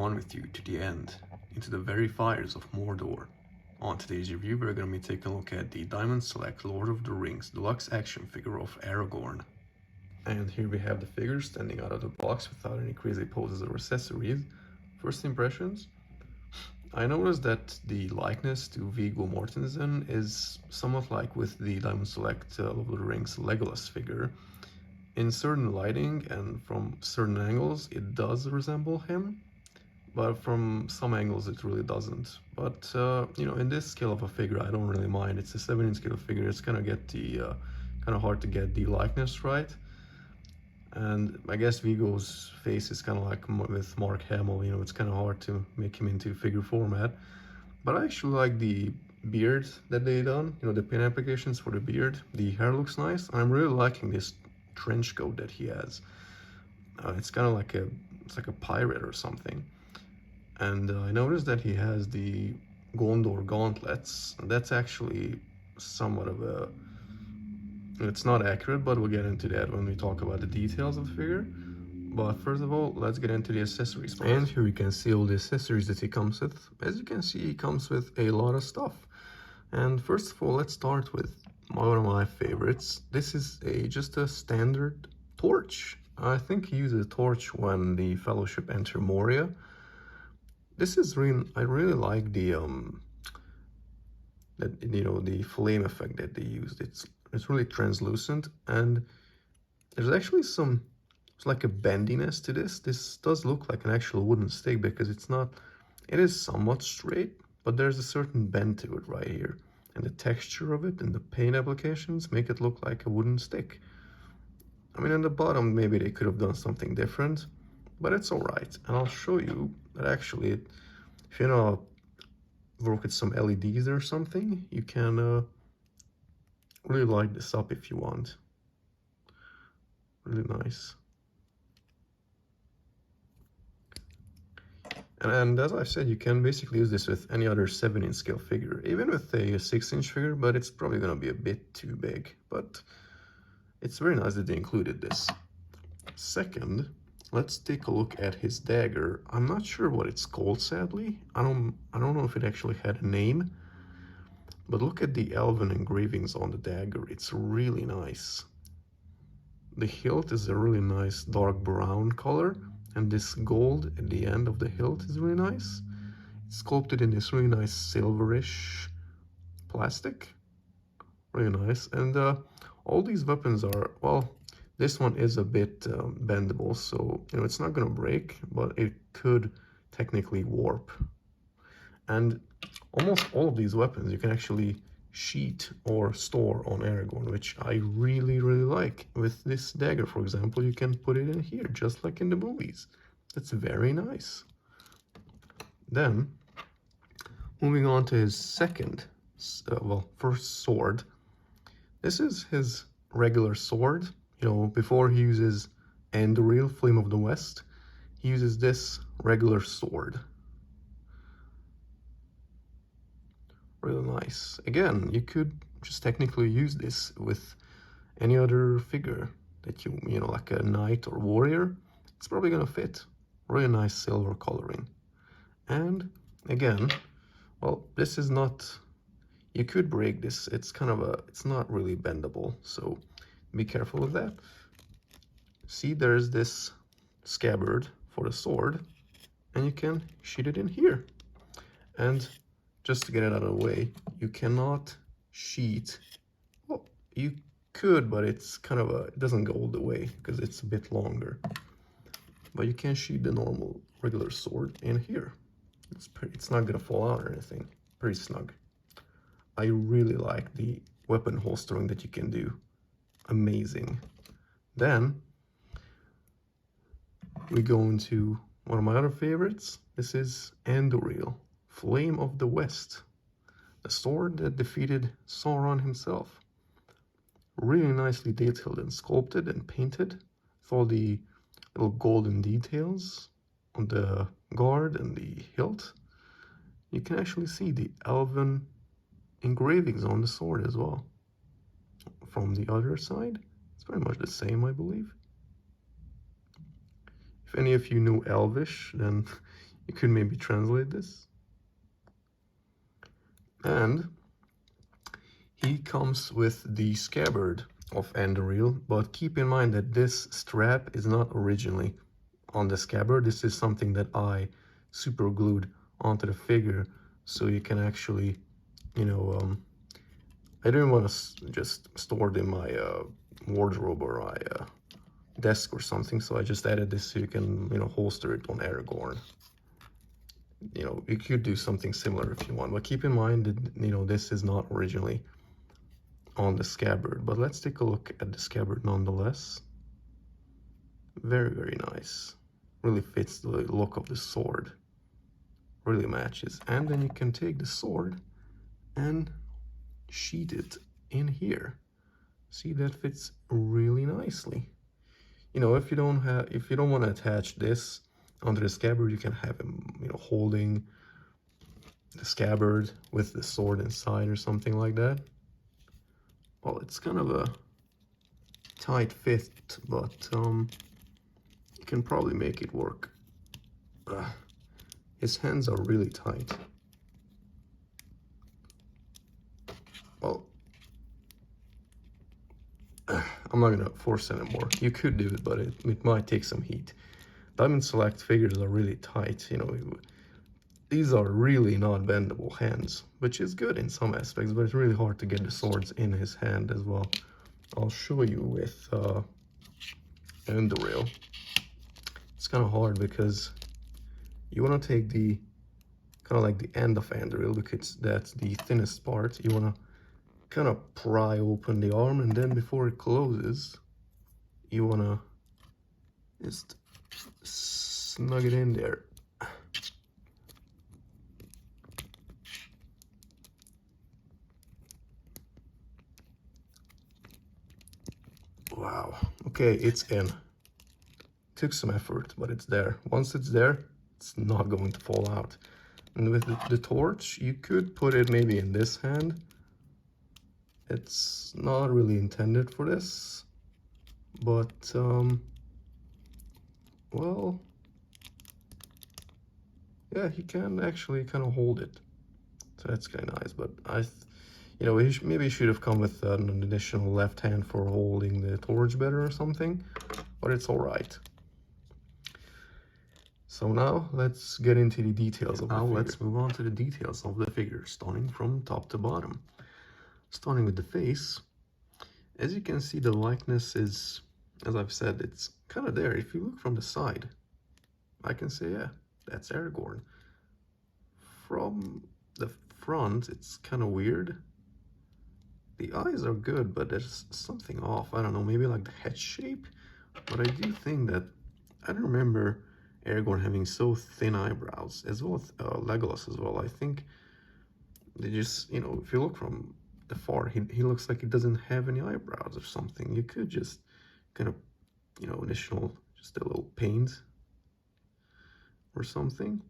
on with you to the end, into the very fires of Mordor. On today's review, we're going to be taking a look at the Diamond Select Lord of the Rings Deluxe Action Figure of Aragorn. And here we have the figure standing out of the box without any crazy poses or accessories. First impressions? I noticed that the likeness to Viggo Mortensen is somewhat like with the Diamond Select Lord of the Rings Legolas figure. In certain lighting and from certain angles, it does resemble him, but from some angles it really doesn't. But in this scale of a figure, I don't really mind. It's a 7-inch scale figure. It's gonna get the kind of hard to get the likeness right. And I guess Viggo's face is kind of like with Mark Hamill. It's kind of hard to make him into figure format. But I actually like the beard that they done. The pin applications for the beard. The hair looks nice. I'm really liking this trench coat that he has. It's kind of like a pirate or something. And I noticed that he has the Gondor gauntlets. That's actually somewhat of a... It's not accurate, but we'll get into that when we talk about the details of the figure. But first of all, let's get into the accessories part. And here you can see all the accessories that he comes with. As you can see, he comes with a lot of stuff. And first of all, let's start with one of my favorites. This is just a standard torch. I think he uses a torch when the Fellowship enter Moria. This is really, I really like the the flame effect that they used. It's really translucent, and there's actually it's like a bendiness to this. This does look like an actual wooden stick because it is somewhat straight, but there's a certain bend to it right here. And the texture of it and the paint applications make it look like a wooden stick. I mean, on the bottom, maybe they could have done something different, but it's all right. And I'll show you that actually, if you work with some LEDs or something, you can really light this up if you want. Really nice. And as I said, you can basically use this with any other 7-inch scale figure, even with a 6-inch figure, but it's probably going to be a bit too big. But it's very nice that they included this. Second, let's take a look at his dagger. I'm not sure what it's called, sadly. I don't know if it actually had a name. But look at the elven engravings on the dagger. It's really nice. The hilt is a really nice dark brown color. And this gold at the end of the hilt is really nice. It's sculpted in this really nice silverish plastic. Really nice. And all these weapons are, well, this one is a bit bendable, so it's not going to break, but it could technically warp. And almost all of these weapons you can actually sheet or store on Aragorn, which I really, really like. With this dagger, for example, you can put it in here, just like in the movies. That's very nice. Then, moving on to his first sword. This is his regular sword. Before he uses Anduril, Flame of the West, he uses this regular sword. Really nice. Again, you could just technically use this with any other figure that like a knight or warrior. It's probably gonna fit. Really nice silver coloring. And again, well, this is not, you could break this. It's not really bendable, so be careful with that. See, there's this scabbard for the sword, and you can sheet it in here. And just to get it out of the way, you cannot sheet. Well, you could, but it's it doesn't go all the way because it's a bit longer. But you can sheet the normal, regular sword in here. It's not gonna fall out or anything. Pretty snug. I really like the weapon holstering that you can do. Amazing. Then we go into one of my other favorites. This is Anduril, Flame of the West, the sword that defeated Sauron himself. Really nicely detailed and sculpted and painted with all the little golden details on the guard and the hilt. You can actually see the elven engravings on the sword as well. From the other side, it's very much the same, I believe. If any of you know Elvish, then You could maybe translate this. And he comes with the scabbard of Anduril, but keep in mind that this strap is not originally on the scabbard. This is something that I super glued onto the figure, so you can actually, you know, I didn't want to just store it in my wardrobe or my desk or something, so I just added this so you can, you know, holster it on Aragorn. You know, you could do something similar if you want, but keep in mind that, you know, this is not originally on the scabbard. But let's take a look at the scabbard nonetheless. Very, very nice. Really fits the look of the sword. Really matches. And then you can take the sword and sheath it in here. See, that fits really nicely. You know, if you don't want to attach this onto the scabbard, you can have him, you know, holding the scabbard with the sword inside or something like that. Well, it's kind of a tight fit, but you can probably make it work. His hands are really tight. Well, I'm not gonna force anymore. You could do it, but it might take some heat. Diamond Select figures are really tight, you know. These are really not bendable hands, which is good in some aspects, but it's really hard to get the swords in his hand as well. I'll show you with Anduril. It's kind of hard because you want to take the kind of like the end of Anduril, because that's the thinnest part. You want to kind of pry open the arm, and then before it closes, you want to just snug it in there. Wow, okay, it's in. Took some effort, but it's there. Once it's there, it's not going to fall out. And with the torch, you could put it maybe in this hand. It's not really intended for this, but well, yeah, he can actually kind of hold it, so that's kind of nice. But you know, maybe he should have come with an additional left hand for holding the torch better or something, but it's all right. So now let's get into the details of the figure. Now let's move on to the details of the figure, starting from top to bottom. Starting with the face, as you can see, the likeness is, as I've said, it's kind of there. If you look from the side, I can say, yeah, that's Aragorn. From the front, it's kind of weird. The eyes are good, but there's something off. I don't know, maybe like the head shape. But I do think that, I don't remember Aragorn having so thin eyebrows, as well as Legolas as well. I think they just, you know, if you look from the far, he looks like he doesn't have any eyebrows or something. You could just kind of, you know, just a little paint or something.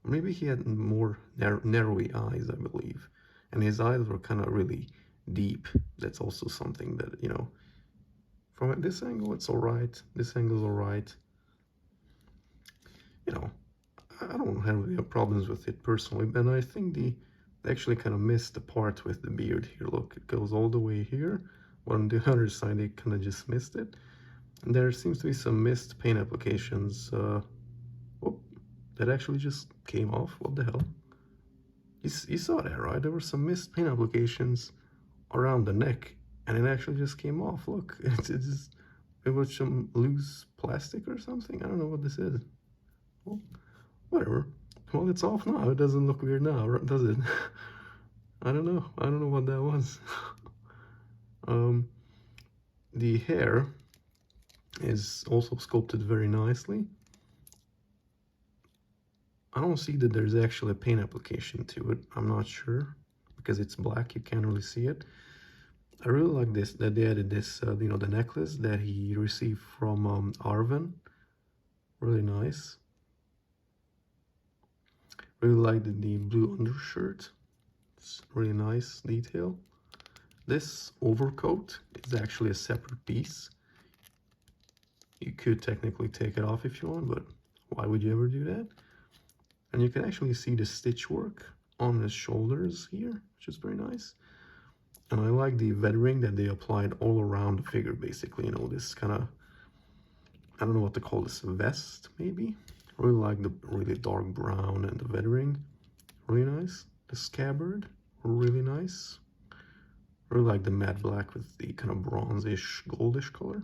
Maybe he had more narrowy eyes, I believe, and his eyes were kind of really deep. That's also something that, you know, from this angle it's all right, this angle's all right. You know, I don't have any problems with it personally, and I think they actually kind of missed the part with the beard here. Look, it goes all the way here, but on the other side they kind of just missed it. And there seems to be some missed paint applications. Whoop, that actually just came off. What the hell? You saw that, right? There were some missed paint applications around the neck, and it actually just came off. Look, it was some loose plastic or something. I don't know what this is. Well, whatever. Well, it's off now. It doesn't look weird now, does it? I don't know. I don't know what that was. The hair is also sculpted very nicely. I don't see that there's actually a paint application to it. I'm not sure, because it's black, you can't really see it. I really like this, that they added this, you know, the necklace that he received from Arwen. Really nice. Really like the blue undershirt. It's really nice detail. This overcoat is actually a separate piece. You could technically take it off if you want, but why would you ever do that? And you can actually see the stitch work on his shoulders here, which is very nice. And I like the weathering that they applied all around the figure, basically. You know, this kind of, I don't know what to call this, vest, maybe? I really like the really dark brown and the weathering. Really nice. The scabbard, really nice. Really like the matte black with the kind of bronzish, goldish color.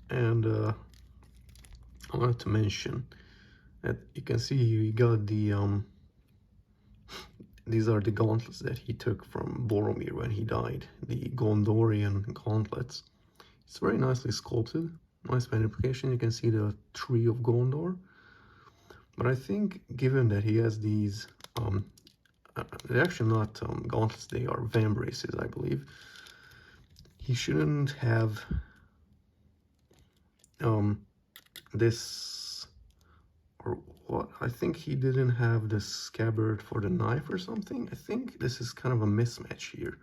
And I wanted to mention that you can see he got the these are the gauntlets that he took from Boromir when he died, the Gondorian gauntlets. It's very nicely sculpted, nice magnification. You can see the tree of Gondor. But I think, given that he has these, they're actually not gauntlets, they are vambraces, I believe. He shouldn't have this, or what? I think he didn't have the scabbard for the knife or something. I think this is kind of a mismatch here.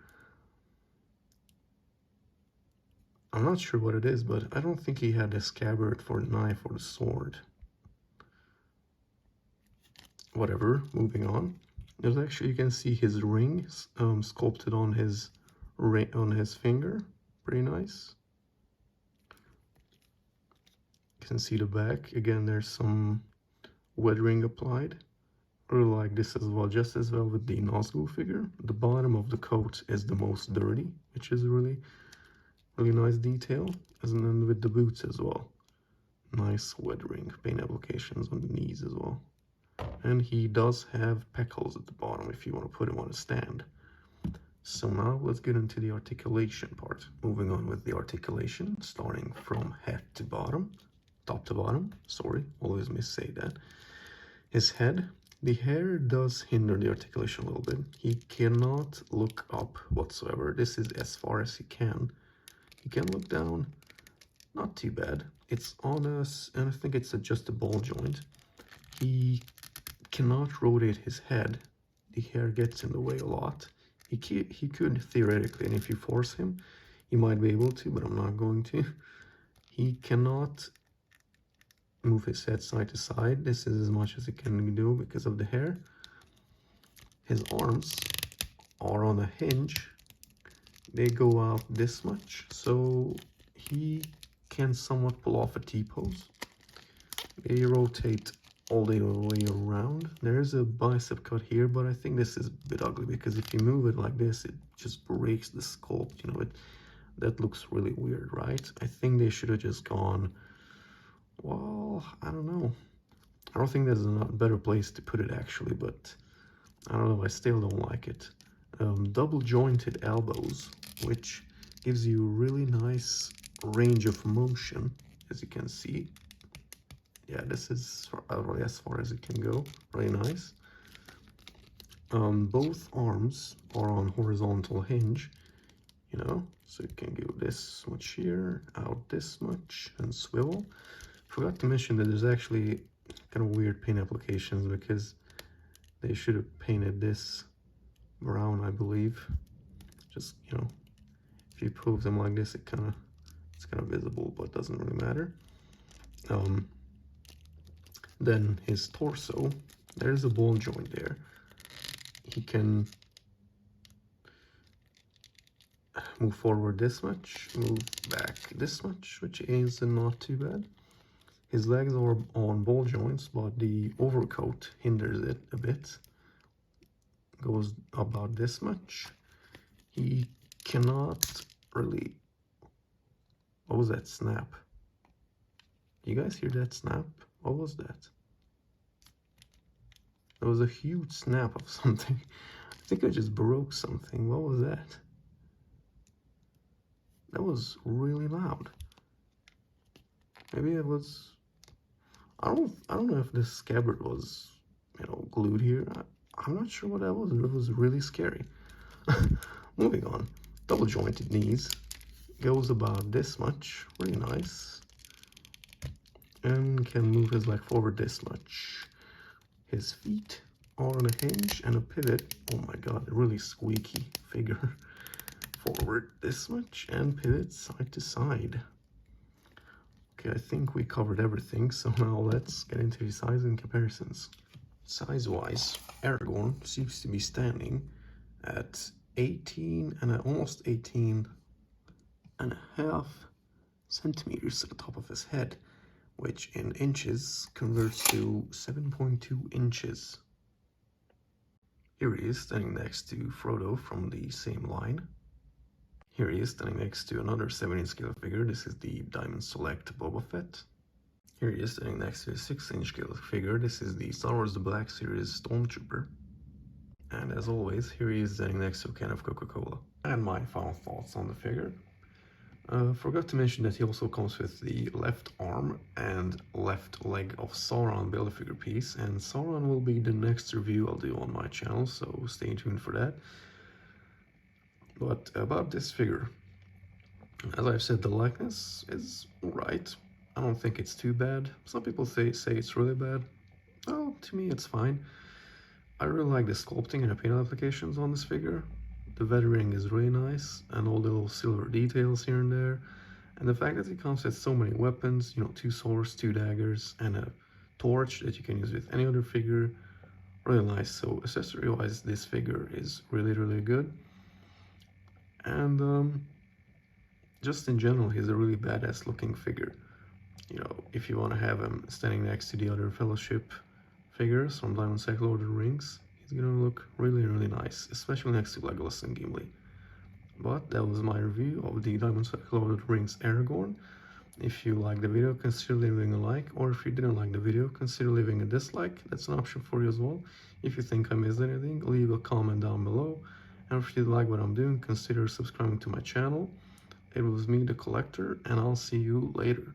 I'm not sure what it is, but I don't think he had the scabbard for the knife or the sword. Whatever, moving on. There's actually, you can see his ring sculpted on his finger. Pretty nice. You can see the back. Again, there's some weathering applied. I really like this as well, just as well with the Nazgul figure. The bottom of the coat is the most dirty, which is really nice detail. And then with the boots as well. Nice weathering, paint applications on the knees as well. And he does have peckles at the bottom if you want to put him on a stand. So now let's get into the articulation part. Moving on with the articulation, starting from head to bottom, top to bottom, sorry, always missay that. His head, the hair does hinder the articulation a little bit. He cannot look up whatsoever. This is as far as he can. He can look down, not too bad. It's on us, and I think it's just a ball joint. He cannot rotate his head. The hair gets in the way a lot. He could theoretically, and if you force him, he might be able to, but I'm not going to. He cannot move his head side to side. This is as much as he can do because of the hair. His arms are on a hinge. They go out this much, so he can somewhat pull off a T-pose. They rotate all the way around. There is a bicep cut here, but I think this is a bit ugly because if you move it like this, it just breaks the sculpt. You know, that looks really weird, right? I think they should have just gone, well, I don't know. I don't think there's a better place to put it actually, but I don't know, I still don't like it. Double jointed elbows, which gives you really nice range of motion, as you can see. Yeah, this is as far as it can go. Really nice. Both arms are on horizontal hinge, you know, so you can go this much here, out this much, and swivel. Forgot to mention that there's actually kind of weird paint applications because they should have painted this brown, I believe. Just, you know, if you prove them like this, it's kind of visible, but it doesn't really matter. Then his torso, there's a ball joint there. He can move forward this much, move back this much, which is not too bad. His legs are on ball joints, but the overcoat hinders it a bit. Goes about this much. He cannot really... What was that snap? You guys hear that snap? What was that? There was a huge snap of something. I think I just broke something. What was that? That was really loud. Maybe it was... I don't know if this scabbard was, you know, glued here. I'm not sure what that was. It was really scary. Moving on. Double jointed knees. Goes about this much. Really nice. And can move his leg forward this much. His feet are on a hinge and a pivot. Oh my god, a really squeaky figure. Forward this much and pivot side to side. Okay, I think we covered everything, so now let's get into the size and comparisons. Size-wise, Aragorn seems to be standing at 18 and almost 18 and a half centimeters at the top of his head, which in inches converts to 7.2 inches. Here he is standing next to Frodo from the same line. Here he is standing next to another 7-inch scale figure. This is the Diamond Select Boba Fett. Here he is standing next to a 6-inch scale figure. This is the Star Wars The Black Series Stormtrooper. And as always, here he is standing next to a can of Coca-Cola. And my final thoughts on the figure. Forgot to mention that he also comes with the left arm and left leg of Sauron Build-A-Figure piece, and Sauron will be the next review I'll do on my channel, so stay tuned for that. But about this figure, as I've said, the likeness is alright. I don't think it's too bad. Some people say it's really bad. Well, to me it's fine. I really like the sculpting and the paint applications on this figure. The weathering is really nice, and all the little silver details here and there. And the fact that it comes with so many weapons, 2 swords, 2 daggers, and a torch that you can use with any other figure, really nice. So accessory-wise, this figure is really good. And just in general, he's a really badass looking figure. If you want to have him standing next to the other Fellowship figures from Diamond Select Lord of the Rings, he's gonna look really nice, especially next to Legolas and Gimli. But that was my review of the Diamond Select Lord of the Rings Aragorn. If you liked the video, consider leaving a like, or if you didn't like the video, consider leaving a dislike. That's an option for you as well. If you think I missed anything, leave a comment down below. And if you like what I'm doing, consider subscribing to my channel. It was me, the Collector, and I'll see you later.